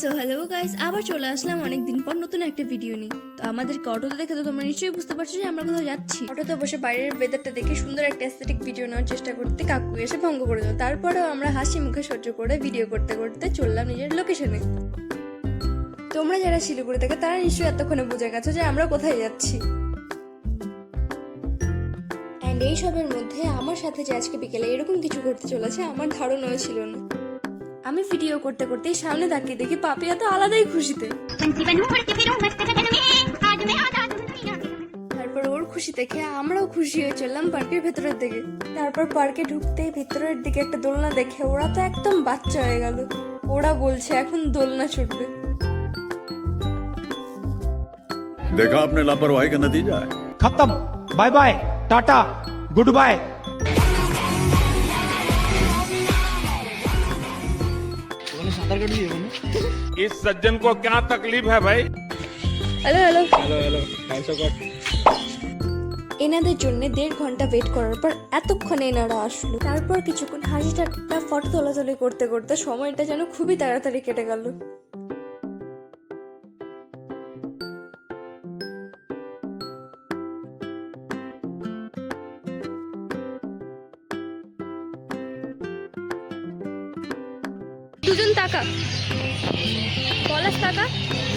So hello guys, আবার চলে আসলাম অনেকদিন পর নতুন একটা ভিডিও নিয়ে। তো আমাদেরকে অটোতে দেখে তো তোমরা নিশ্চয়ই বুঝতে পারছো যে আমরা কোথাও যাচ্ছি। অটোতে বসে বাইরের ওয়েদারটা দেখে সুন্দর একটা অ্যাস্থেটিক ভিডিও নেওয়ার চেষ্টা করতে কাকু এসে ভঙ্গ করে দিল। তারপরেও আমরা হাসি মুখে সহ্য করে ভিডিও করতে করতে চললাম নিজের লোকেশনে। তোমরা যারা শিলিগুড়ি থেকে তারা নিশ্চয়ই এতক্ষণে বুঝে গেছো যে আমরা কোথায় যাচ্ছি। অ্যান্ড এই সবের মধ্যে আমার সাথে যে আজকে বিকেলে এরকম কিছু ঘটতে চলেছে আমার ধারণাও ছিল না। আমি ভিডিও করতে করতেই সামনে তাকিয়ে দেখি পাপিয়া তো আলাদাই খুশিতে। তারপর ওর খুশি দেখে আমরাও খুশি হয়ে চললাম পার্কের ভেতরের দিকে। তারপর পার্কে ঢুকতেই ভেতরের দিকে একটা দোলনা দেখে ওরা তো একদম বাচ্চা হয়ে গেল। ওরা বলছে এখন দোলনা ছুটবে। देखा आपने लापरवाही का नतीजा है। खत्म, bye bye, tata, goodbye. इस सज्जन को क्या तकलीफ है भाई? হ্যালো হ্যালো এনাদের জন্য 1.5 ঘন্টা ওয়েট করার পর এতক্ষণে এনারা আসলো। তারপর কিছুক্ষণ হাসি ঠাট্টা ফটো তোলাতুলি করতে করতে সময়টা যেন খুবই তাড়াতাড়ি কেটে গেল। দুজন তাকা, পলাশ তাকা,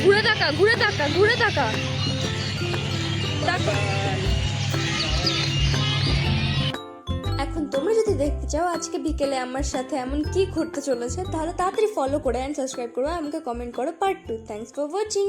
ঘুরে তাকা, ঘুরে তাকা, ঘুরে তাকা, তাকা। এখন তোমরা যদি দেখতে চাও আজকে বিকেলে আমার সাথে এমন কি ঘটতে চলেছে তাহলে তাড়াতাড়ি ফলো করে এন্ড সাবস্ক্রাইব করো, আমাকে কমেন্ট করো পার্ট 2। Thanks for watching.